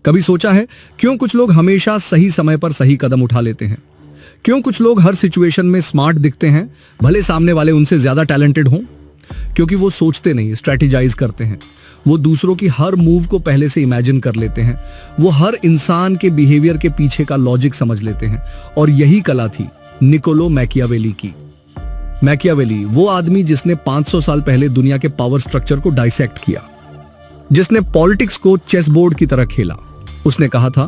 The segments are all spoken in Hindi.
कभी सोचा है क्यों कुछ लोग हमेशा सही समय पर सही कदम उठा लेते हैं? क्यों कुछ लोग हर सिचुएशन में स्मार्ट दिखते हैं, भले सामने वाले उनसे ज्यादा टैलेंटेड हों? क्योंकि वो सोचते नहीं, स्ट्रेटेजाइज करते हैं। वो दूसरों की हर मूव को पहले से इमेजिन कर लेते हैं। वो हर इंसान के बिहेवियर के पीछे का लॉजिक समझ लेते हैं। और यही कला थी निकोलो मैकियावेली की। मैकियावेली वो आदमी जिसने 500 साल पहले दुनिया के पावर स्ट्रक्चर को डाइसेक्ट किया, जिसने पॉलिटिक्स को चेस बोर्ड की तरह खेला। उसने कहा था,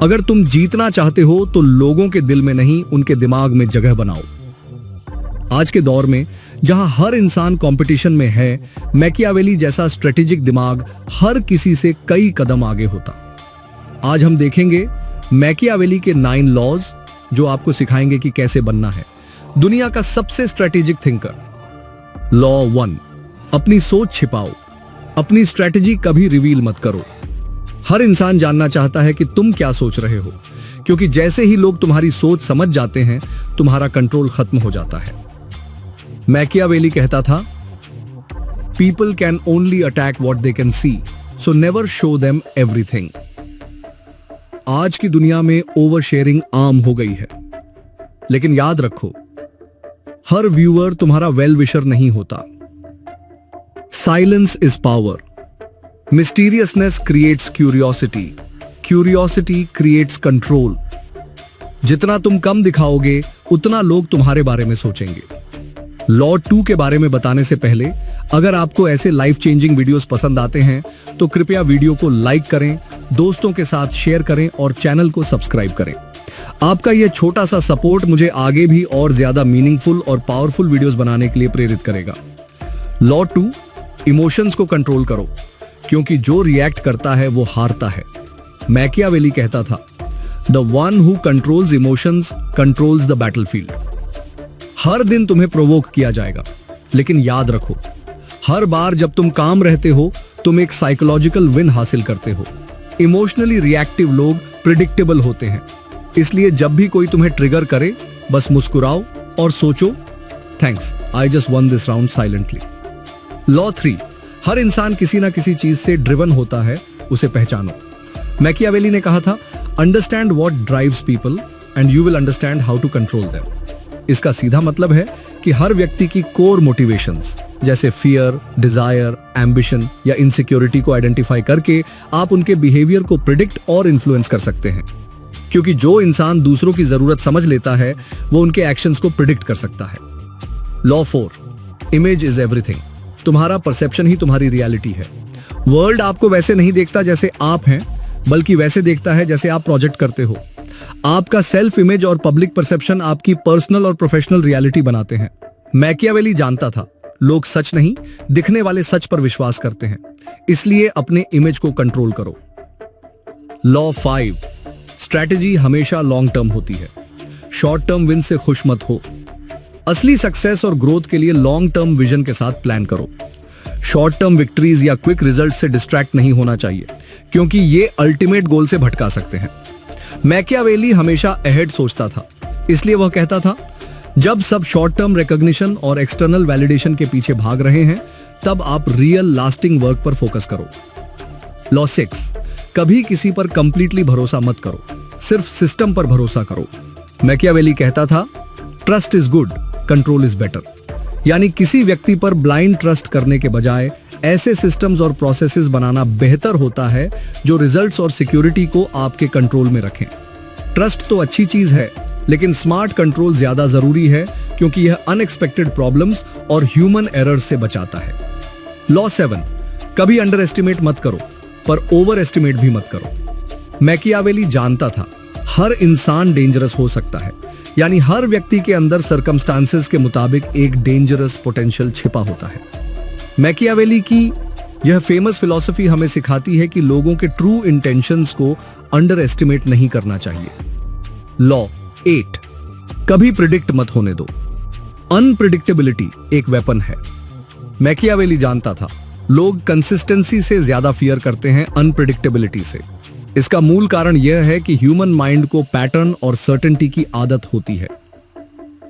अगर तुम जीतना चाहते हो तो लोगों के दिल में नहीं, उनके दिमाग में जगह बनाओ। आज के दौर में जहां हर इंसान कंपटीशन में है, मैकियावेली जैसा स्ट्रेटेजिक दिमाग हर किसी से कई कदम आगे होता। आज हम देखेंगे मैकियावेली के 9 लॉज, जो आपको सिखाएंगे कि कैसे बनना है दुनिया का सबसे स्ट्रेटेजिक थिंकर। लॉ 1, अपनी सोच छिपाओ। अपनी स्ट्रेटेजी कभी रिवील मत करो। हर इंसान जानना चाहता है कि तुम क्या सोच रहे हो, क्योंकि जैसे ही लोग तुम्हारी सोच समझ जाते हैं, तुम्हारा कंट्रोल खत्म हो जाता है। मैकियावेली कहता था, people can only attack what they can see, so never show them everything. आज की दुनिया में ओवर शेयरिंग आम हो गई है, लेकिन याद रखो, हर व्यूअर तुम्हारा वेल विशर नहीं होता। Silence is power. Mysteriousness creates curiosity. Curiosity creates control. जितना तुम कम दिखाओगे, उतना लोग तुम्हारे बारे में सोचेंगे। लॉ 2 के बारे में बताने से पहले, अगर आपको ऐसे लाइफ चेंजिंग वीडियोस पसंद आते हैं तो कृपया वीडियो को लाइक करें, दोस्तों के साथ शेयर करें और चैनल को सब्सक्राइब करें। आपका यह छोटा सा सपोर्ट मुझे आगे भी और ज्यादा मीनिंगफुल और पावरफुल वीडियोस बनाने के लिए प्रेरित करेगा। लॉ 2, इमोशंस को कंट्रोल करो, क्योंकि जो रिएक्ट करता है वो हारता है। मैकियावेली कहता था, the one who controls emotions controls the battlefield. हर दिन तुम्हें प्रोवोक किया जाएगा, लेकिन याद रखो, हर बार जब तुम काम रहते हो, तुम एक साइकोलॉजिकल विन हासिल करते हो। इमोशनली रिएक्टिव लोग प्रिडिक्टेबल होते हैं, इसलिए जब भी कोई तुम्हें ट्रिगर करे, बस मुस्कुराओ और सोचो, thanks, I just one this round silently. Law 3, हर इंसान किसी ना किसी चीज से ड्रिवन होता है, उसे पहचानो। मैकियावेली ने कहा था, understand what drives people and you will understand how to control them. इसका सीधा मतलब है कि हर व्यक्ति की कोर मोटिवेशंस, जैसे फियर, डिजायर, एम्बिशन या इनसिक्योरिटी को आइडेंटिफाई करके आप उनके बिहेवियर को प्रिडिक्ट और इन्फ्लुएंस कर सकते हैं। क्योंकि जो इंसान दूसरों की जरूरत समझ लेता है, वो उनके एक्शंस को प्रिडिक्ट कर सकता है। Law 4, image is everything. तुम्हारा परसेप्शन ही तुम्हारी रियलिटी है। वर्ल्ड आपको वैसे नहीं देखता जैसे आप हैं, बल्कि वैसे देखता है जैसे आप प्रोजेक्ट करते हो। आपका सेल्फ इमेज और पब्लिक परसेप्शन आपकी पर्सनल और प्रोफेशनल रियलिटी बनाते हैं। मैकियावेली जानता था, लोग सच नहीं, दिखने वाले सच पर विश्वास करते हैं, इसलिए अपने इमेज को कंट्रोल करो। लॉ 5, स्ट्रैटेजी हमेशा लॉन्ग टर्म होती है। शॉर्ट टर्म विन से खुश मत हो। असली सक्सेस और ग्रोथ के लिए लॉन्ग टर्म विजन के साथ प्लान करो। शॉर्ट टर्म विक्ट्रीज या क्विक रिजल्ट से डिस्ट्रैक्ट नहीं होना चाहिए, क्योंकि ये अल्टीमेट गोल से भटका सकते हैं। मैकियावेली हमेशा अहेड सोचता था, इसलिए वह कहता था, जब सब शॉर्ट टर्म रिकॉग्निशन और एक्सटर्नल वैलिडेशन के पीछे भाग रहे हैं, तब आप रियल लास्टिंग वर्क पर फोकस करो। लॉ 6, कभी किसी पर कंप्लीटली भरोसा मत करो, सिर्फ सिस्टम पर भरोसा करो। मैकियावेली कहता था, trust is good, control is better. यानी किसी व्यक्ति पर ब्लाइंड ट्रस्ट करने के बजाय ऐसे सिस्टम्स और प्रोसेसेस बनाना बेहतर होता है जो रिजल्ट्स और सिक्योरिटी को आपके कंट्रोल में रखें। ट्रस्ट तो अच्छी चीज है, लेकिन स्मार्ट कंट्रोल ज्यादा जरूरी है, क्योंकि यह अनएक्सपेक्टेड प्रॉब्लम्स और ह्यूमन एरर्स से बचाता है। लॉ 7, कभी अंडर एस्टिमेट मत करो, पर ओवर एस्टिमेट भी मत करो। मैकियावेली जानता था, हर इंसान डेंजरस हो सकता है, यानी हर व्यक्ति के अंदर सर्कमस्टांसेस के मुताबिक एक डेंजरस पोटेंशियल छिपा होता है। मैकियावेली की यह फेमस फिलॉसफी हमें सिखाती है कि लोगों के ट्रू इंटेंशंस को अंडर एस्टिमेट नहीं करना चाहिए। लॉ 8, कभी प्रिडिक्ट मत होने दो। अनप्रिडिक्टेबिलिटी एक वेपन है। मैकियावेली जानता था, लोग कंसिस्टेंसी से ज्यादा फियर करते हैं अनप्रिडिक्टेबिलिटी से। इसका मूल कारण यह है कि ह्यूमन माइंड को पैटर्न और सर्टेनिटी की आदत होती है।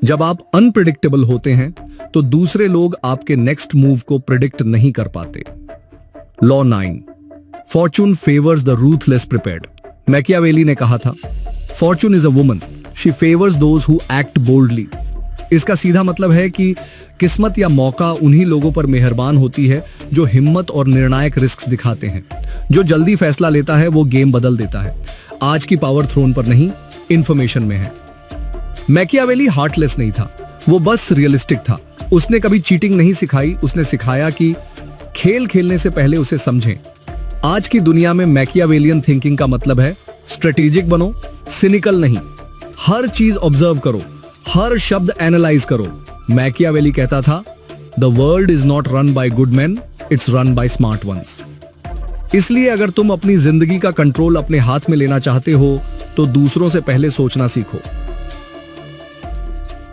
जब आप अनप्रिडिक्टेबल होते हैं, तो दूसरे लोग आपके नेक्स्ट मूव को प्रिडिक्ट नहीं कर पाते। Law 9, Fortune favours the ruthless prepared. Machiavelli ने कहा था, Fortune is a woman, she favours those who act boldly. इसका सीधा मतलब है कि किस्मत या मौका उन्हीं लोगों पर मेहरबान होती है जो हिम्मत और निर्णायक रिस्क दिखाते हैं। जो जल्दी फैसला लेता है वो गेम बदल देता है। आज की पावर थ्रोन पर नहीं, इंफॉर्मेशन में है। मैकियावेली हार्टलेस नहीं था, वो बस रियलिस्टिक था। उसने कभी चीटिंग नहीं सिखाई, उसने सिखाया कि खेल खेलने से पहले उसे समझें। आज की दुनिया में मैकियावेलियन थिंकिंग का मतलब है स्ट्रेटेजिक बनो, सिनिकल नहीं। हर चीज ऑब्जर्व करो, हर शब्द एनालाइज करो। मैकियावेली कहता था, the world is not run by good man, it's run by smart ones. इसलिए अगर तुम अपनी जिंदगी का कंट्रोल अपने हाथ में लेना चाहते हो तो दूसरों से पहले सोचना सीखो।